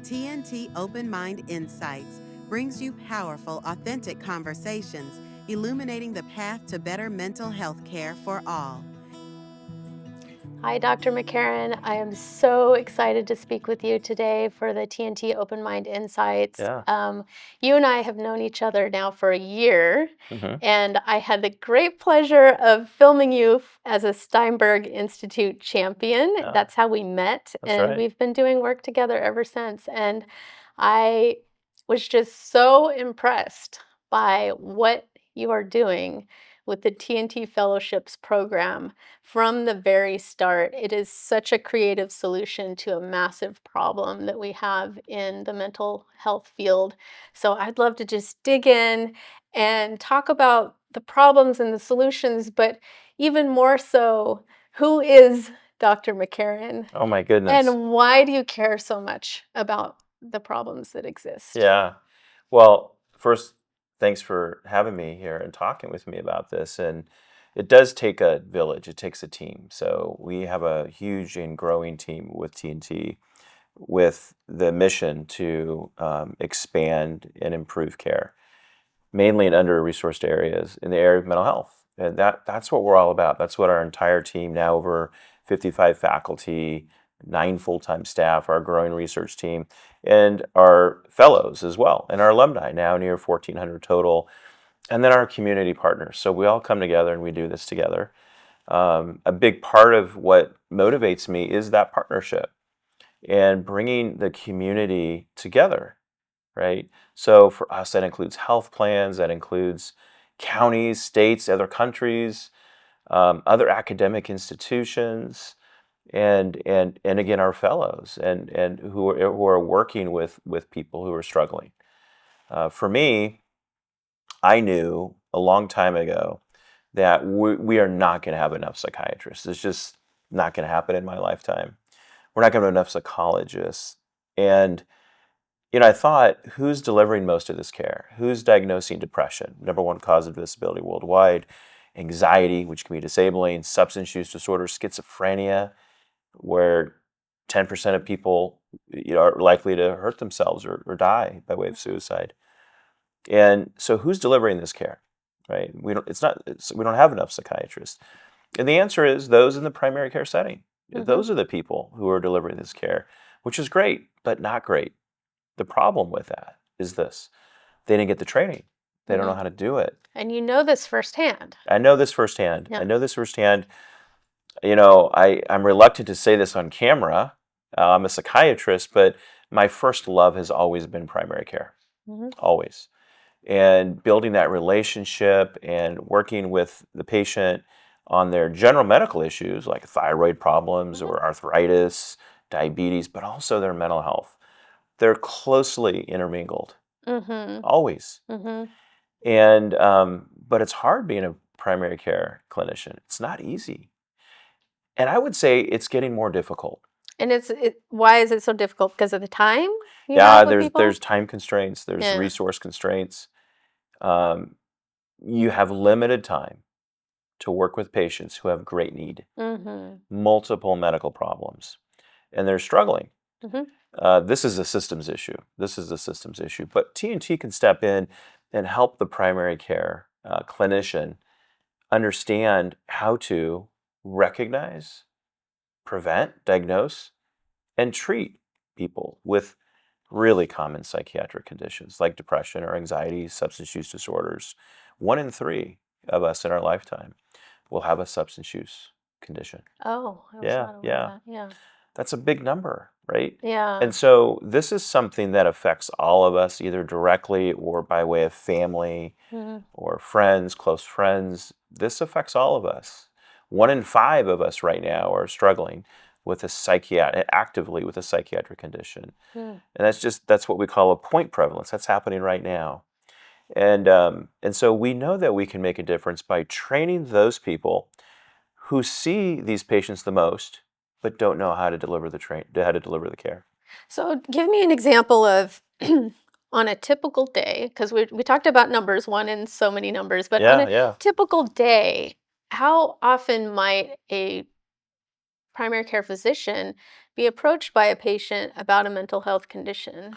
TNT Open Mind Insights brings you powerful, authentic conversations, illuminating the path to better mental health care for all. Hi, Dr. McCarron. I am so excited to speak with you today for the TNT Open Mind Insights. Yeah. You and I have known each other now for a year, hmm and I had the great pleasure of filming you as a Steinberg Institute champion. Yeah. That's how we met, That's and right. we've been doing work together ever since. And I was just so impressed by what you are doing with the TNT Fellowships program from the very start. It is such a creative solution to a massive problem that we have in the mental health field. So I'd love to just dig in and talk about the problems and the solutions, but even more so, who is Dr. McCarron Oh my goodness. and why do you care so much about the problems that exist? Yeah. Well, first, thanks for having me here and talking with me about this. And it does take a village. It takes a team. So we have a huge and growing team with TNT with the mission to expand and improve care, mainly in under-resourced areas in the area of mental health. And that's what we're all about. That's what our entire team, now over 55 faculty, 9 full-time staff, our growing research team, and our fellows as well, and our alumni, now near 1,400 total, and then our community partners. So we all come together and we do this together. A big part of what motivates me is that partnership and bringing the community together, right? So for us, that includes health plans, that includes counties, states, other countries, other academic institutions, and again our fellows and who are working with people who are struggling. For me, I knew a long time ago that we are not going to have enough psychiatrists. It's just not going to happen in my lifetime. We're not going to have enough psychologists. And I thought, who's delivering most of this care? Who's diagnosing depression, number one cause of disability worldwide, anxiety, which can be disabling, substance use disorder, schizophrenia, where 10% of people are likely to hurt themselves or die by way of suicide. And so who's delivering this care, right? We don't have enough psychiatrists. And the answer is those in the primary care setting. Those are the people who are delivering this care, which is great, but not great. The problem with that is this: they didn't get the training. They don't know how to do it. And you know this firsthand. I know this firsthand. Yeah. I know this firsthand. I'm reluctant to say this on camera. I'm a psychiatrist, but my first love has always been primary care, always. And building that relationship and working with the patient on their general medical issues like thyroid problems or arthritis, diabetes, but also their mental health. They're closely intermingled, always. And but it's hard being a primary care clinician. It's not easy, and I would say it's getting more difficult. And why is it so difficult? Because of the time you Yeah, have with people? there's time constraints, there's Yeah. resource constraints. Um, you have limited time to work with patients who have great need, multiple medical problems, and they're struggling. This is a systems issue. This is a systems issue. But TNT can step in and help the primary care clinician understand how to recognize, prevent, diagnose, and treat people with really common psychiatric conditions like depression or anxiety, substance use disorders. 1 in 3 of us in our lifetime will have a substance use condition. Oh, I was Yeah, not aware of yeah. that. Yeah. That's a big number, right? Yeah. And so this is something that affects all of us, either directly or by way of family or friends, close friends. This affects all of us. 1 in 5 of us right now are struggling with actively with a psychiatric condition. And that's what we call a point prevalence. That's happening right now. And so we know that we can make a difference by training those people who see these patients the most, but don't know how to deliver the care. So give me an example of on a typical day, because we talked about numbers, one in so many numbers, but on Yeah, a yeah. typical day, how often might a primary care physician be approached by a patient about a mental health condition?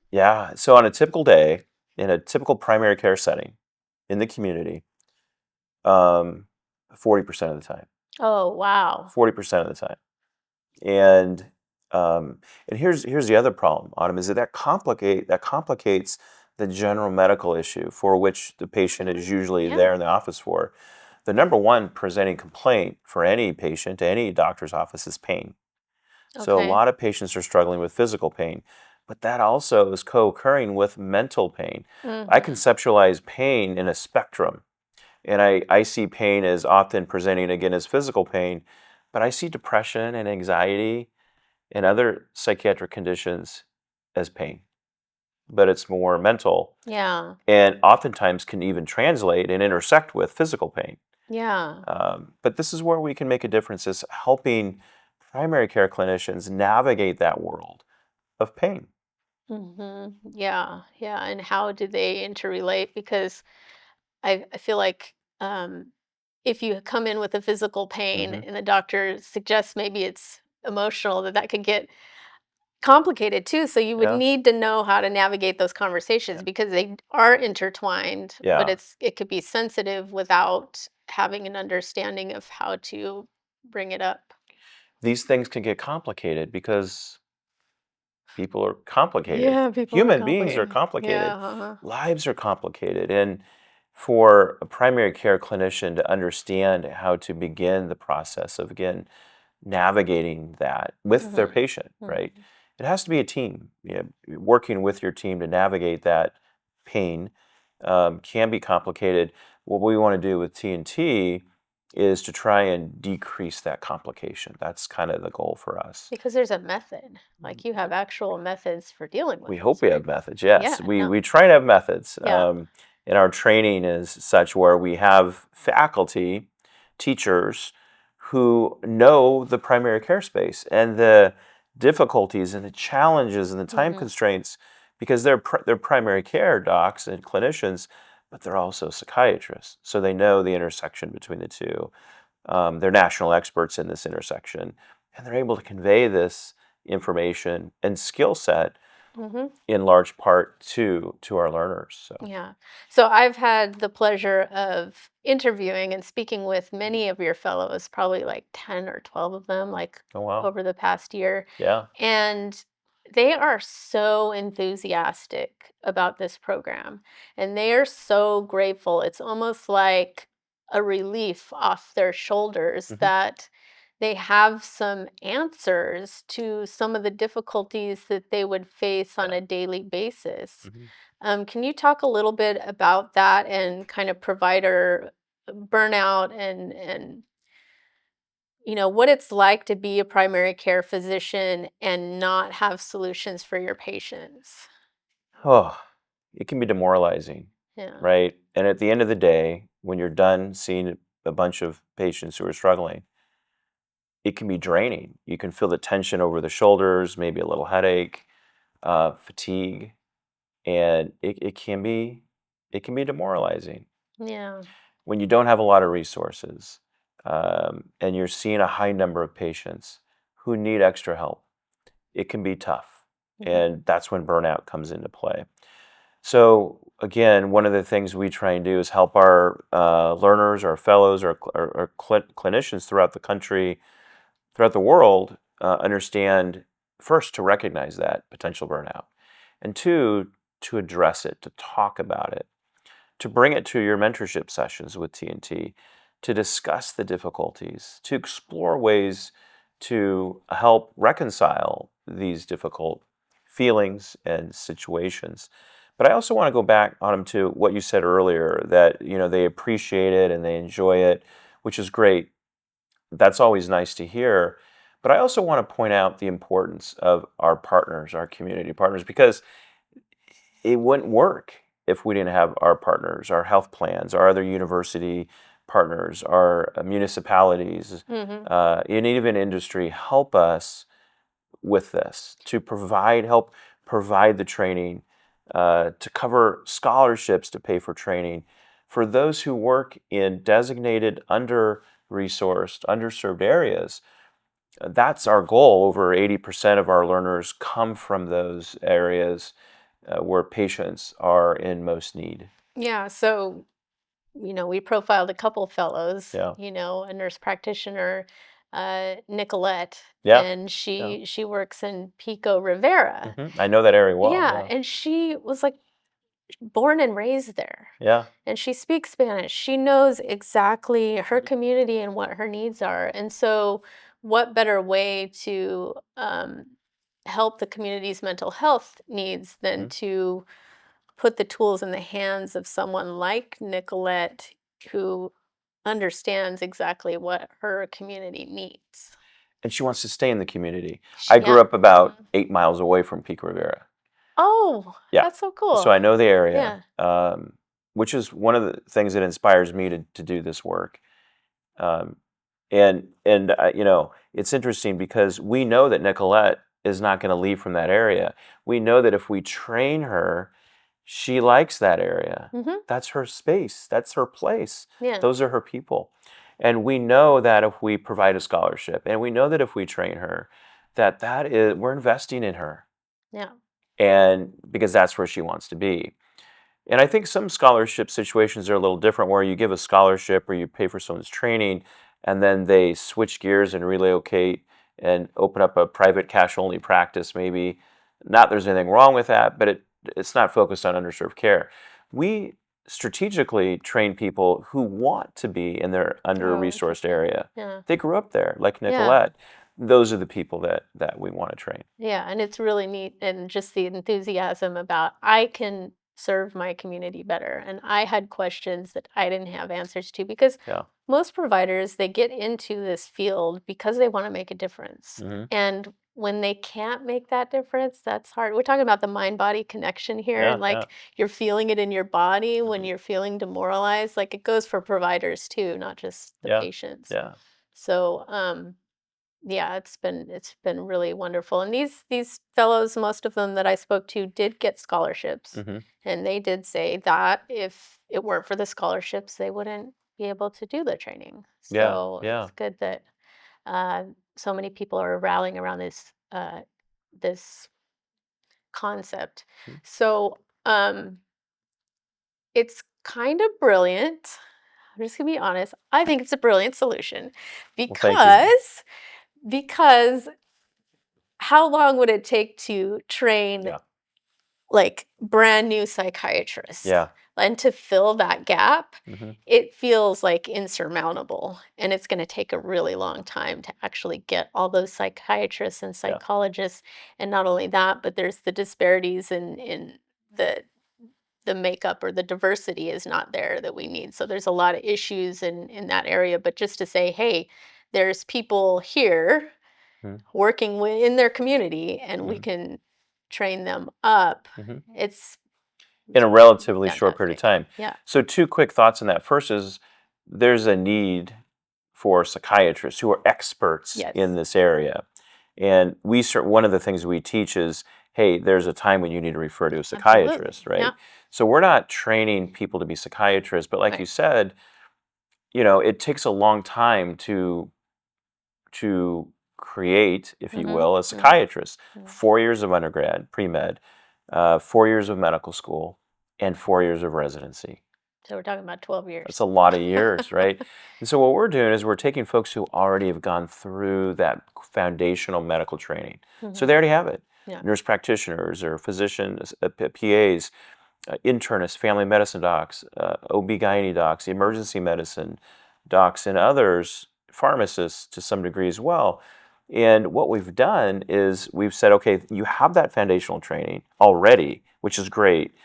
Yeah. So on a typical day, in a typical primary care setting in the community, um, 40% of the time. Oh, wow. 40% of the time. And and here's the other problem, Autumn, is that complicates the general medical issue for which the patient is usually Yeah. there in the office for. The number one presenting complaint for any patient to any doctor's office is pain. So a Okay. lot of patients are struggling with physical pain, but that also is co-occurring with mental pain. I Mhm. conceptualize pain in a spectrum, and I see pain as often presenting again as physical pain, but I see depression and anxiety and other psychiatric conditions as pain, but it's more mental Yeah. and oftentimes can even translate and intersect with physical pain. Yeah. But this is where we can make a difference, is helping primary care clinicians navigate that world of pain. Yeah. Yeah. And how do they interrelate? Because I feel like if you come in with a physical pain Hmm. and the doctor suggests maybe it's emotional, that could get complicated too. So you would Yeah, need to know how to navigate those conversations yeah, because they are intertwined, but yeah. it could be sensitive without having an understanding of how to bring it up. These things can get complicated because people are complicated. Yeah, people are Human beings are complicated. Yeah. complicated. Uh-huh. Lives are complicated. And for a primary care clinician to understand how to begin the process of, again, navigating that with their Mhm. patient, right? Mhm. It has to be a team. Working with your team to navigate that pain can be complicated. What we want to do with TNT is to try and decrease that complication. That's kind of the goal for us. Because there's a method. Like you have actual methods for dealing We with hope this, we right? have methods. Yes, Yeah, no. we try to have methods. Yeah. And our training is such where we have faculty, teachers who know the primary care space and the difficulties and the challenges and the time Mhm. constraints, because they're primary care docs and clinicians, but they're also psychiatrists, so they know the intersection between the two. They're national experts in this intersection, and they're able to convey this information and skill set Mhm. in large part to our learners. So, Yeah. So I've had the pleasure of interviewing and speaking with many of your fellows, probably like 10 or 12 of them, like oh wow, over the past year. yeah, And they are so enthusiastic about this program and they are so grateful. It's almost like a relief off their shoulders hmm, that they have some answers to some of the difficulties that they would face on yeah. a daily basis. Hmm. Can you talk a little bit about that and kind of provider burnout and what it's like to be a primary care physician and not have solutions for your patients? Oh, it can be demoralizing, Yeah. right? And at the end of the day, when you're done seeing a bunch of patients who are struggling, it can be draining. You can feel the tension over the shoulders, maybe a little headache, fatigue, and it can be demoralizing Yeah. when you don't have a lot of resources, and you're seeing a high number of patients who need extra help. It can be tough, Mhm. and that's when burnout comes into play. So again, one of the things we try and do is help our learners, our fellows, our clinicians throughout the country, throughout the world, understand, first, to recognize that potential burnout, and two, to address it, to talk about it, to bring it to your mentorship sessions with TNT, to discuss the difficulties, to explore ways to help reconcile these difficult feelings and situations. But I also want to go back on them to what you said earlier, that they appreciate it and they enjoy it, which is great. That's always nice to hear. But I also want to point out the importance of our partners, our community partners, because it wouldn't work if we didn't have our partners, our health plans, our other university partners, our municipalities, Mhm. and even industry help us with this, to help provide the training, to cover scholarships, to pay for training for those who work in designated under-resourced, underserved areas. That's our goal. Over 80% of our learners come from those areas where patients are in most need. Yeah, so, we profiled a couple fellows, Yeah. a nurse practitioner, Nicolette, Yeah. and Yeah. she works in Pico Rivera. I know that area well. Yeah, Yeah. and she was like born and raised there. Yeah. And she speaks Spanish. She knows exactly her community and what her needs are. And so, what better way to help the community's mental health needs than Mhm. to put the tools in the hands of someone like Nicolette who understands exactly what her community needs. And she wants to stay in the community. I grew Yeah. up about Mhm. 8 miles away from Pico Rivera. Oh, Yeah. that's so So cool. I know the area, Yeah. which is one of the things that inspires me to do this work. Um, and it's interesting because we know that Nicolette is not going to leave from that area. We know that if we train her, she likes that area. Hmm. That's her space. That's her place. Yeah. Those are her people. And we know that if we provide a scholarship, and we know that if we train her, that is we're investing in her, Yeah. and because that's where she wants to be. And I think some scholarship situations are a little different where you give a scholarship or you pay for someone's training and then they switch gears and relocate and open up a private cash only practice maybe. Not there's anything wrong with that, but it's not focused on underserved care. We strategically train people who want to be in their Oh, under-resourced interesting. area. Yeah. They grew up there, like Yeah. Nicolette. Those are the people that we want to train. Yeah, and it's really neat and just the enthusiasm about I can serve my community better. And I had questions that I didn't have answers to because Yeah. most providers they get into this field because they want to make a difference. Hmm. And when they can't make that difference, that's hard. We're talking about the mind-body connection here Yeah. and Yeah. like you're feeling it in your body when Mhm. you're feeling demoralized. Like it goes for providers too, not just the Yeah. patients. Yeah. So, yeah, it's been really wonderful. And these fellows, most of them that I spoke to did get scholarships. Hmm. And they did say that if it weren't for the scholarships, they wouldn't be able to do the training. Yeah. So Yeah. it's good that uh, so many people are rallying around this concept. Mhm. So it's kind of brilliant. I'm just gonna be honest. I think it's a brilliant solution Well, thank you. because how long would it take to train Yeah. like brand new psychiatrists Yeah. and to fill that gap? Hmm. It feels like insurmountable and it's going to take a really long time to actually get all those psychiatrists and Yeah. psychologists. And not only that, but there's the disparities in the the makeup or the diversity is not there that we need. So there's a lot of issues in that area. But just to say, hey, there's people here Hmm. working in their community and we Hmm. can train them up. Hmm. It's In a relatively short period of fantastic. time. Yeah. So, two quick thoughts on that. First is there's a need for psychiatrists who are experts in Yes. this area. And one of the things we teach is, hey, there's a time when you need to refer to a Absolutely. psychiatrist, right? Yeah. So we're not training people to be psychiatrists, but like you Right. said, it takes a long time to create, if you Mm-hmm. will, a Mm-hmm. psychiatrist. 4 years of undergrad, pre-med, 4 years of medical school, and 4 years of residency. So we're talking about 12 That's years. a lot of years, right? And so what we're doing is we're taking folks who already have gone through that foundational medical training. So Mm-hmm. they already have it. Yeah. Nurse practitioners or physicians, PAs, internists, family medicine docs, OB-GYN docs, emergency medicine docs, and others, pharmacists to some degree as well. And what we've done is we've said, okay, you have that foundational training already, which is great.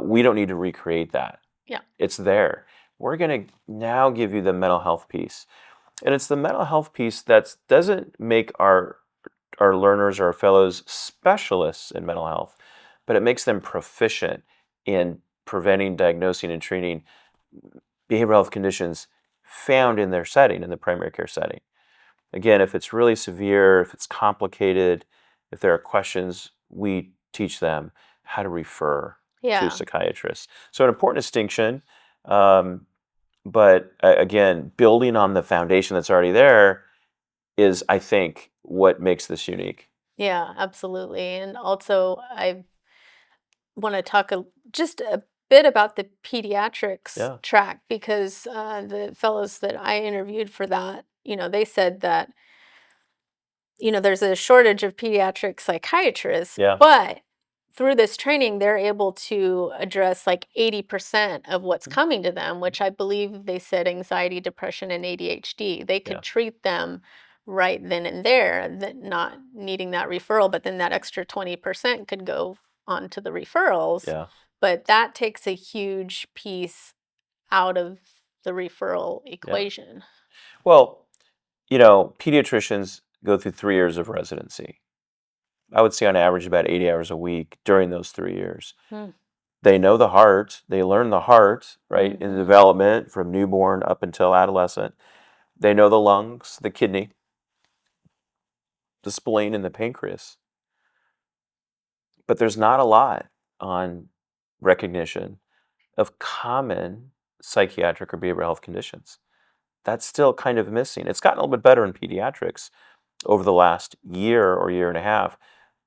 We don't need to recreate that. Yeah. It's there. We're going to now give you the mental health piece. And it's the mental health piece that doesn't make our learners or our fellows specialists in mental health, but it makes them proficient in preventing, diagnosing, and treating behavioral health conditions found in their setting, in the primary care setting. Again, if it's really severe, if it's complicated, if there are questions, we teach them how to refer to Yeah. psychiatrists. So an important distinction, but again, building on the foundation that's already there, is, I think, what makes this unique. Yeah, absolutely. And also, I want to talk just a bit about the pediatrics Yeah, track because the fellows that I interviewed for that, they said that there's a shortage of pediatric psychiatrists, yeah, but through this training, they're able to address like 80% of what's mhm, coming to them, which I believe they said anxiety, depression, and ADHD. They yeah, could treat them right then and there, that not needing that referral, but then that extra 20% could go on to the referrals. yeah. But that takes a huge piece out of the referral Yeah. equation. Well, pediatricians go through 3 years of residency. I would say on average about 80 hours a week during those 3 years. Mm. They know the heart. They learn the heart, right, in Mhm. development from newborn up until adolescent. They know the lungs, the kidney, the spleen, and the pancreas. But there's not a lot on recognition of common psychiatric or behavioral health conditions. That's still kind of missing. It's gotten a little bit better in pediatrics over the last year or year and a half,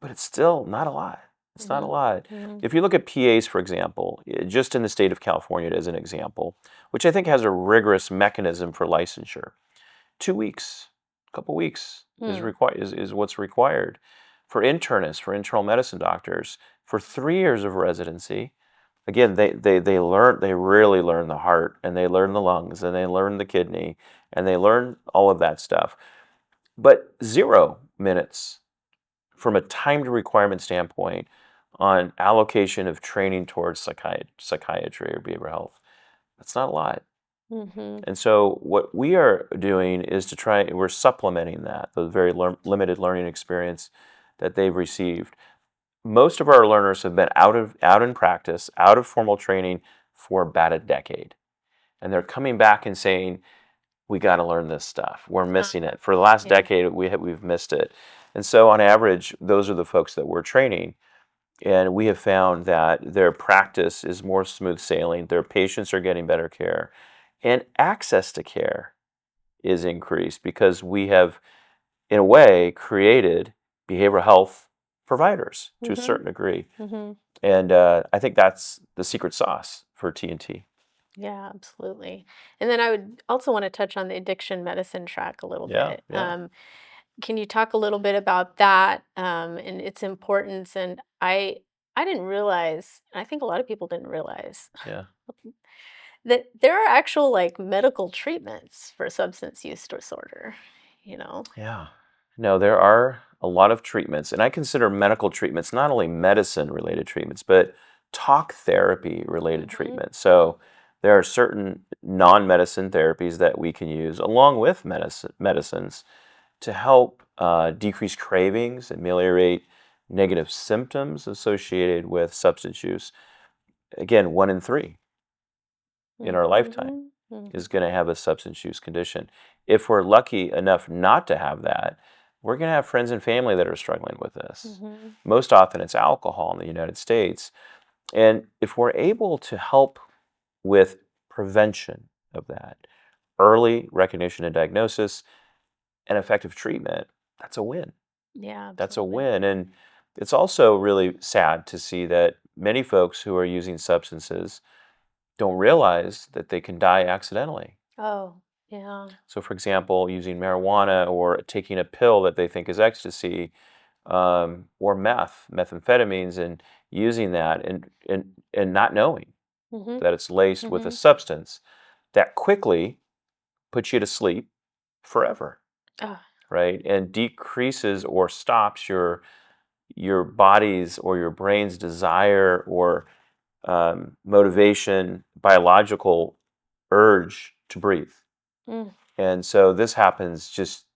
but it's still not a lot. It's not a Mhm. lot. Mhm. If you look at PAs, for example, just in the state of California as an example, which I think has a rigorous mechanism for licensure, 2 weeks, a couple weeks is Mm. required is what's required. For internists, for internal medicine doctors, for 3 years of residency, again, they really learn the heart and they learn the lungs and they learn the kidney and they learn all of that stuff. But 0 minutes from a time to requirement standpoint on allocation of training towards psychiatry or behavioral health. That's not a lot. Mhm. And so what we are doing is we're supplementing that, the very limited learning experience that they've received. Most of our learners have been out in practice, out of formal training for about a decade. And they're coming back and saying, we got to learn this stuff. We're missing it. For the last Yeah. decade, we've missed it. And so on average, those are the folks that we're training. And we have found that their practice is more smooth sailing. Their patients are getting better care. And access to care is increased because we have, in a way, created behavioral health providers to a Mhm. certain degree. Mhm. And I think that's the secret sauce for TNT. Yeah, absolutely. And then I would also want to touch on the addiction medicine track a little Yeah, bit. yeah, Can you talk a little bit about that and its importance? And I didn't realize, and I think a lot of people didn't realize yeah. that there are actual like medical treatments for substance use disorder. You know. Yeah. No, there are a lot of treatments, and I consider medical treatments not only medicine related treatments, but talk therapy related Mhm. treatments. So there are certain non medicine therapies that we can use along with medicines to help decrease cravings, ameliorate negative symptoms associated with substance use. Again, 1 in 3 in our lifetime Mhm. Mhm. is going to have a substance use condition. If we're lucky enough not to have that, we're going to have friends and family that are struggling with this. Mhm. Most often it's alcohol in the United States. And if we're able to help with prevention of that, early recognition and diagnosis, and effective treatment, that's a win. Yeah, That's a absolutely. win. And it's also really sad to see that many folks who are using substances don't realize that they can die accidentally. Oh, yeah. So, for example, using marijuana or taking a pill that they think is ecstasy, or methamphetamines, and using that and not knowing Mhm. that it's laced with a Mhm. substance that quickly puts you to sleep forever, Ah. right? And decreases or stops your body's or your brain's desire or motivation, biological urge to breathe. Mm. And so this happens just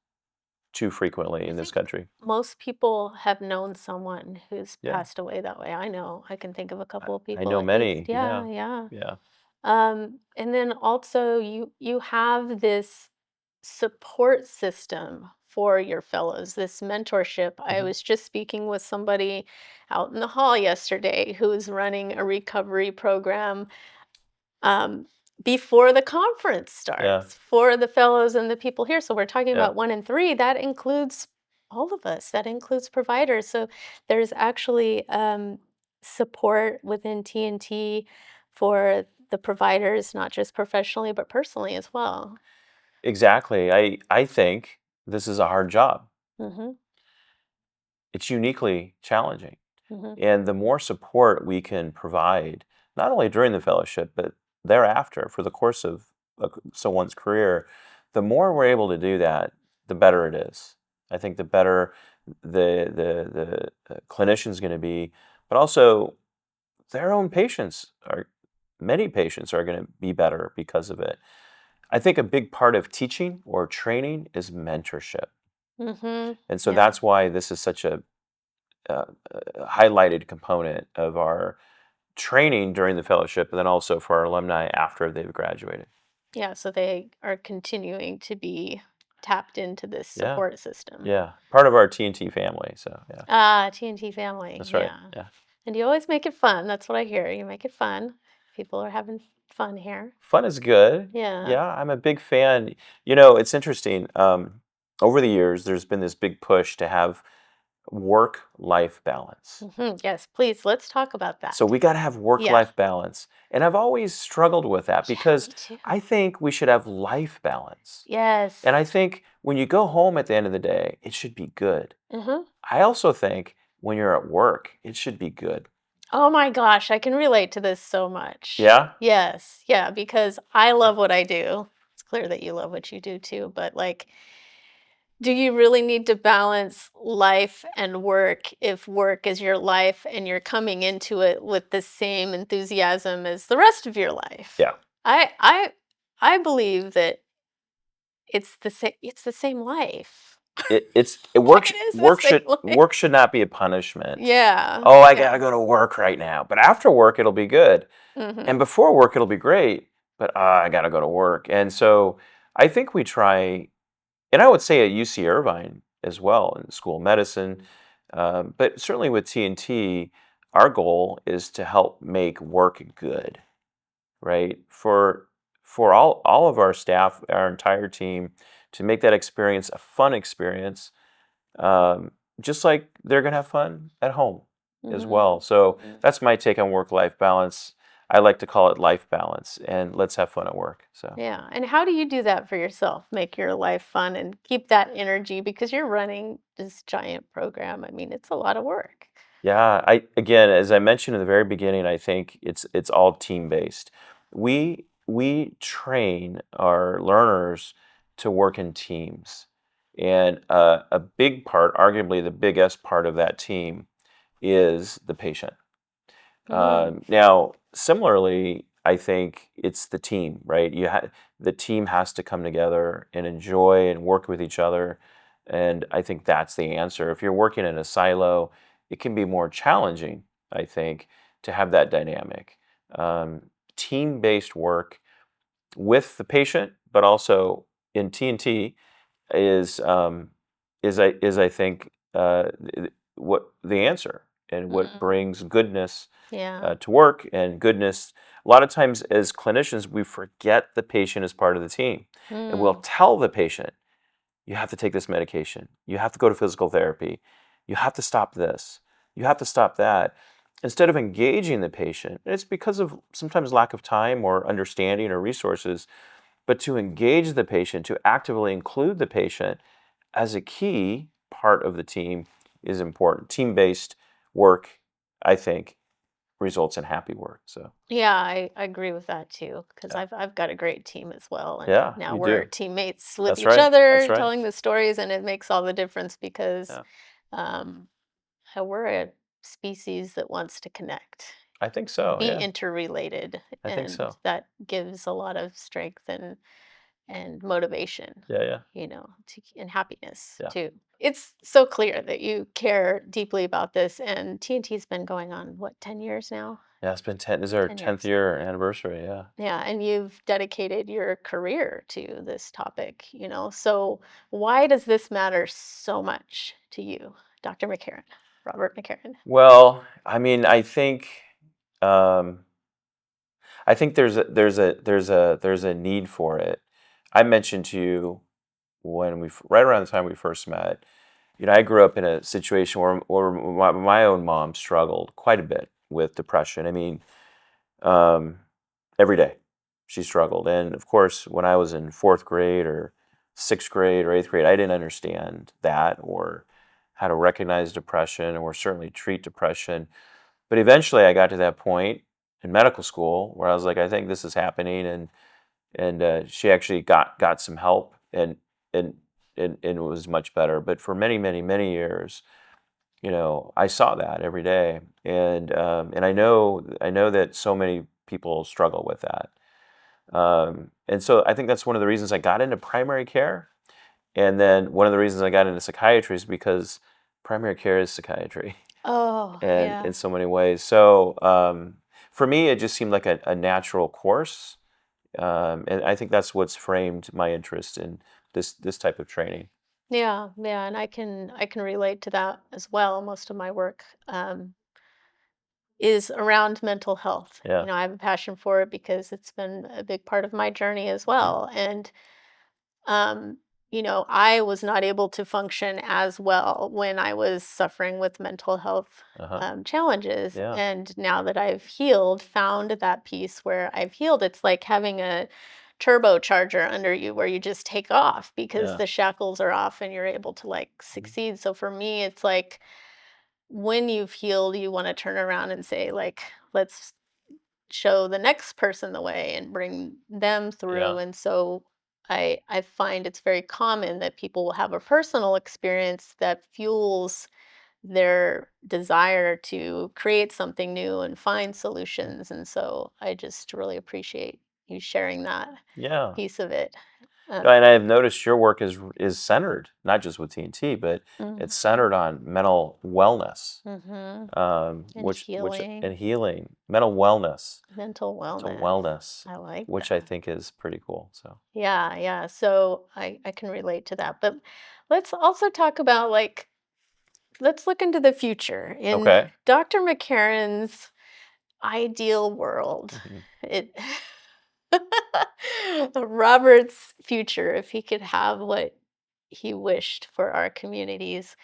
too frequently I in this think country. most people have known someone who's Yeah, passed away that way. I can think of a couple of I people know at least. many. Yeah, Yeah, yeah. yeah. And then also you have this support system for your fellows, this mentorship. I Hmm. was just speaking with somebody out in the hall yesterday who's running a recovery program. Um, before the conference Yeah. starts for the fellows and the people here. So we're talking Yeah. about 1 in 3. That includes all of us. That includes providers. So there's actually support within TNT for the providers, not just professionally, but personally as well. Exactly. I think this is a hard job. Mm-hmm. It's uniquely challenging. Mm-hmm. And the more support we can provide, not only during the fellowship, but thereafter for the course of someone's career, the more we're able to do that, the better it is. I think the better the clinician's going to be, but also their own patients are, many patients are going to be better because of it. I think a big part of teaching or training is mentorship. Mm-hmm. And so Yeah. that's why this is such uh, a highlighted component of our training during the fellowship, and then also for our alumni after they've graduated. Yeah. So they are continuing to be tapped into this Yeah, support system. yeah, part of our TNT family. So yeah, Ah, TNT family. that's right. Yeah. Yeah, And you always make it fun. That's what I hear. You make it fun. People are having fun here. fun is good. Yeah. Yeah, I'm a big fan. You know, it's interesting. Over the years, there's been this big push to have work-life balance. Yes, please, let's talk about So that. we got to have Yeah. work-life balance. And I've always struggled with that Yeah, because me too. I think we should have life balance. Yes. And I think when you go home at the end of the day, it should be good. Mm-hmm. I also think when you're at work, it should be good. Oh my gosh, I can relate to this so much. Yeah? Yes. Yeah, because I love what I do. It's clear that you love what you do too, but like, do you really need to balance life and work if work is your life and you're coming into it with the same enthusiasm as the rest of your life? Yeah. I I I believe that it's the same life. It Like, works. it is the same life. Work should not be a punishment. Yeah, Oh, I yeah. gotta go to work right now. But after work, it'll be good. And Mhm. before work, it'll be great. But I gotta go to work. And so I think we try, and I would say at UC Irvine as well in School of Medicine, but certainly with TNT, our goal is to help make work good, right? For all of our staff, our entire team, to make that experience a fun experience, um, just like they're gonna have fun at home as Mhm. well. So Mhm. that's my take on work-life balance. I like to call it life balance, and let's have fun at work. So. Yeah, and how do you do that for yourself? Make your life fun and keep that energy because you're running this giant program. I mean, it's a lot of work. Yeah, I again, as I mentioned in the very beginning, I think it's all team based. We train our learners to work in teams, and a big part, arguably the biggest part of that team, is the patient. Mm. Now, similarly, I think it's the team, right? The team has to come together and enjoy and work with each other, and I think that's the answer. If you're working in a silo, it can be more challenging, I think, to have that dynamic. Team-based work with the patient, but also in TNT is I think what the answer and what Mm. brings goodness Yeah. to work and goodness. A lot of times as clinicians, we forget the patient as part of the team, and we'll Mm. tell the patient, "You have to take this medication. You have to go to physical therapy. You have to stop this. You have to stop that." Instead of engaging the patient, and it's because of sometimes lack of time or understanding or resources, but to engage the patient, to actively include the patient as a key part of the team is important. Team-based work, I think, results in happy work. So Yeah, I agree with that too because yeah, I've got a great team as well, and yeah, now you we're do. teammates with That's each right. That's other, right. telling the stories, and it makes all the difference because Yeah, um, we're a species that wants to connect, I think so. be Yeah, interrelated, I think and so. that gives a lot of strength and motivation, Yeah, yeah, and happiness yeah. too. It's so clear that you care deeply about this, and TNT's been going on, what, 10 years now? Yeah, it's been 10. This is our 10 10th years. year anniversary. Yeah. Yeah, and you've dedicated your career to this topic, So why does this matter so much to you, Dr. McCarron, Robert McCarron? Well, I mean, I think um, I think there's a need for it. I mentioned to you when right around the time we first met. I grew up in a situation where my own mom struggled quite a bit with depression. I mean, um, every day she struggled, and of course, when I was in fourth grade or sixth grade or eighth grade, I didn't understand that or how to recognize depression or certainly treat depression. But eventually, I got to that point in medical school where I was like, I think this is happening, and she actually got some help, and and it was much better. But for many years, I saw that every day, and I know that so many people struggle with that, and so I think that's one of the reasons I got into primary care, and then one of the reasons I got into psychiatry is because primary care is psychiatry Oh, and yeah. in so many ways. So for me, it just seemed like a natural course, and I think that's what's framed my interest in this type of training. Yeah, yeah, and I can relate to that as well. Most of my work is around mental health. Yeah. I have a passion for it because it's been a big part of my journey as Hmm. well. And um, I was not able to function as well when I was suffering with mental health Uh-huh. challenges. Yeah. And now that I've healed, found that piece where I've healed, it's like having a turbocharger under you where you just take off because Yeah. the shackles are off and you're able to like Mhm. succeed. So for me, it's like when you've healed, you want to turn around and say, like, let's show the next person the way and bring them Yeah. through. And so I find it's very common that people will have a personal experience that fuels their desire to create something new and find Mm. solutions. And so I just really appreciate you sharing that Yeah. piece of it. And I've noticed your work is centered not just with TNT, but it's Mhm, centered on mental wellness, mhm. And which healing, and healing, mental mental wellness. wellness, I like which I that. think is pretty cool. So Yeah, yeah. So I can relate to that. But let's also talk about like let's look into the future. In okay. Dr. McCarron's ideal world, Hmm. it Robert's future, if he could have what he wished for our communities,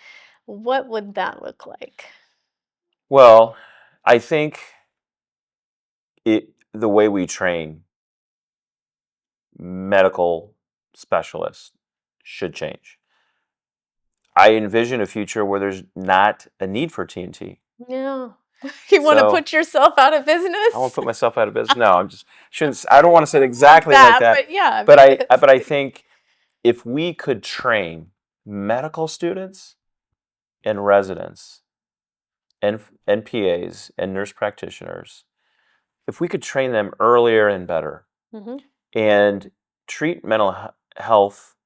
what would that look like? Well, I think the way we train medical specialists should change. I envision a future where there's not a need for TNT. Yeah. You want to So put yourself out of I won't business? put myself out of business. No, I'm just shouldn't. I don't want to say it Not exactly like that, that, but yeah, but because but I think if we could train medical students and residents and PAs and nurse practitioners, if we could train them earlier and better, Mhm, and treat health,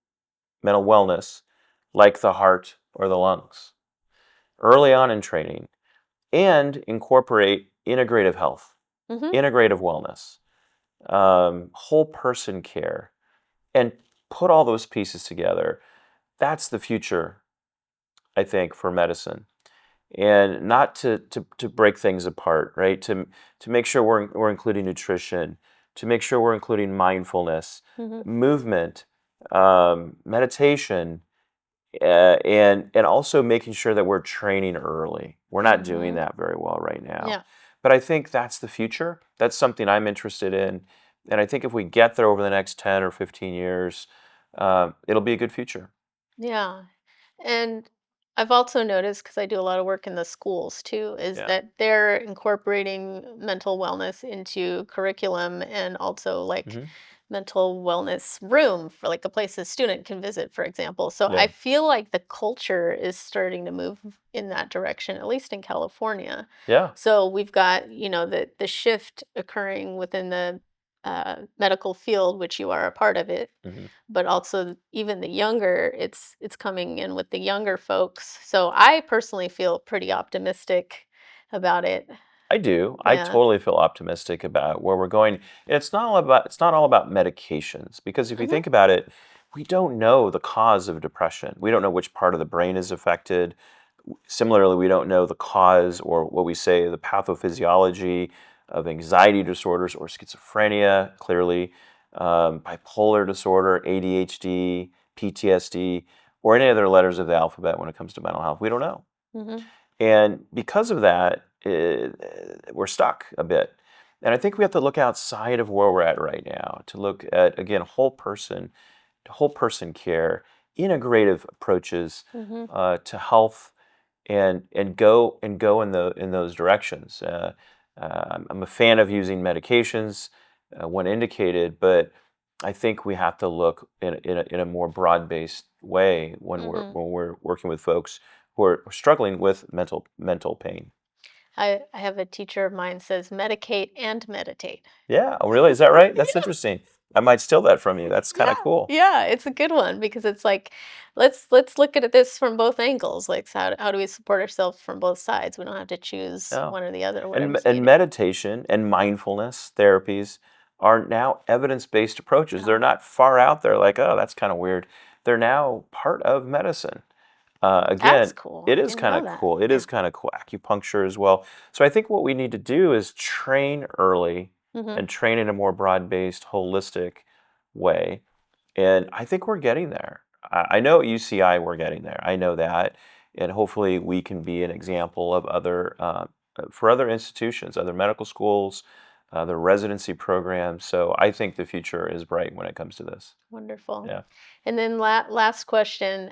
mental wellness like the heart or the lungs early on in training, and incorporate integrative health, mhm. integrative wellness, whole person care, and put all those pieces together. That's the future, I think, for medicine. And not to break things apart, right? To make sure we're including nutrition, to make sure we're including mindfulness, Mhm. movement, meditation, and also making sure that we're training early. We're not doing Mhm. that very well right now. Yeah. But I think that's the future. That's something I'm interested in. And I think if we get there over the next 10 or 15 years, it'll be a good future. Yeah. And I've also noticed, because I do a lot of work in the schools too, is Yeah. that they're incorporating mental wellness into curriculum and also like Hmm. mental wellness room for like a place a student can visit, for example. So I Yeah. feel like the culture is starting to move in that direction, at least in California. Yeah. So we've got, the shift occurring within the medical field, which you are a part of it, Hmm. but also even the younger, it's coming in with the younger folks. So I personally feel pretty optimistic about it. I do. I Yeah. totally feel optimistic about where we're going. And it's not all about medications because if you Hmm. think about it, we don't know the cause of depression. We don't know which part of the brain is affected. Similarly, we don't know the cause or what we say the pathophysiology of anxiety disorders or schizophrenia, clearly, bipolar disorder, ADHD, PTSD, or any other letters of the alphabet when it comes to mental health. We don't know. Mhm. And because of that, we're stuck a bit. And I think we have to look outside of where we're at right now to look at, again, whole person care, integrative approaches Mhm. to health, and go in those directions. I'm a fan of using medications when indicated, but I think we have to look in a more broad-based way when Mhm. we're working with folks who are struggling with mental pain. I have a teacher of mine says medicate and meditate. Yeah, oh, really? Is that right? That's Yeah. interesting. I might steal that from you. That's kind Yeah. of cool. Yeah, it's a good one because it's like, let's look at this from both angles. Like, so how do we support ourselves from both sides? We don't have to choose Yeah. one or the other, And whatever's and needed. meditation and mindfulness therapies are now evidence-based approaches. They're Oh, not far out there like, oh, that's kind of weird. They're now part of medicine. that's Again, cool. it I is didn't kind know of that. cool. It Yeah. is kind of cool. Acupuncture as well. So I think what we need to do is train early Mhm. and train in a more broad-based, holistic way. And I think we're getting there. I know at UCI we're getting there. I know that. And hopefully we can be an example of other, for other institutions, other medical schools, other residency programs. So I think the future is bright when it comes to this. Wonderful. Yeah. And then last question.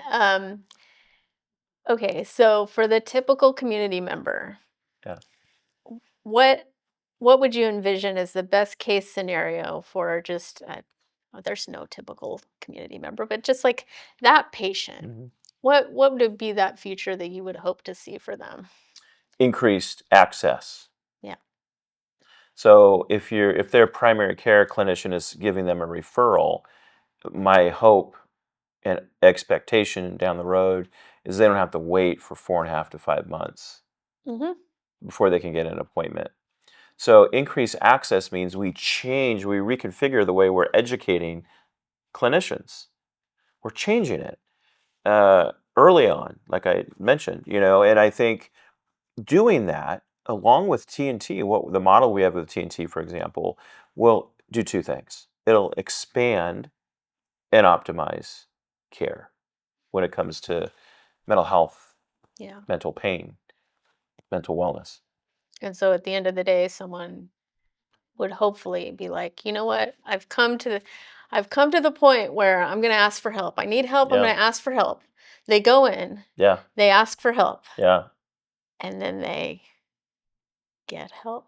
Okay, so for the typical community member, Yeah. what what would you envision as the best case scenario for just there's no typical community member, but just like that patient? Mhm. What would it be that future that you would hope to see for them? Increased access. Yeah. So if their primary care clinician is giving them a referral, my hope and expectation down the road is they don't have to wait for 4.5 to 5 months Mhm. before they can get an appointment. So increased access means we reconfigure the way we're educating clinicians. We're changing it early on, like I mentioned, and I think doing that along with TNT, what the model we have with TNT, for example, will do two things. It'll expand and optimize care when it comes to mental health, Yeah. mental pain, mental wellness. And so at the end of the day, someone would hopefully be like, you know what? I've come to the point where I'm going to ask for help. I need help. I'm Yeah, going to ask for help. They go in, yeah, they ask for help, yeah. and then they get help.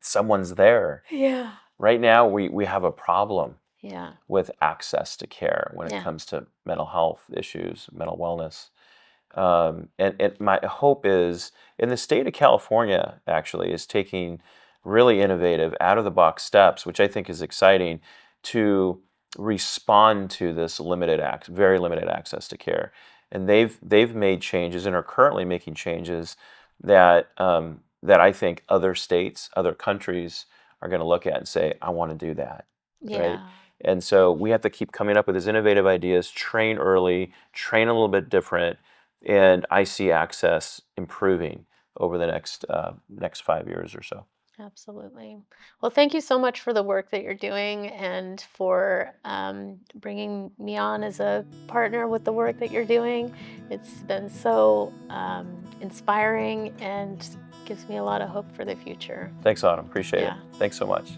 Someone's there. Yeah. Right now, we have a problem Yeah. with access to care when it Yeah. comes to mental health issues, mental wellness. And my hope is in the state of California, actually, is taking really innovative, out of the box steps, which I think is exciting to respond to this very limited access to care. And they've made changes and are currently making changes that I think other states, other countries are going to look at and say, I want to do that, right? Yeah. And so we have to keep coming up with these innovative ideas, train early, train a little bit different, and I see access improving over the next 5 years or so. Absolutely. Well, thank you so much for the work that you're doing and for bringing me on as a partner with the work that you're doing. It's been so inspiring and gives me a lot of hope for the future. Thanks, Autumn. Appreciate it. Yeah. Thanks so much.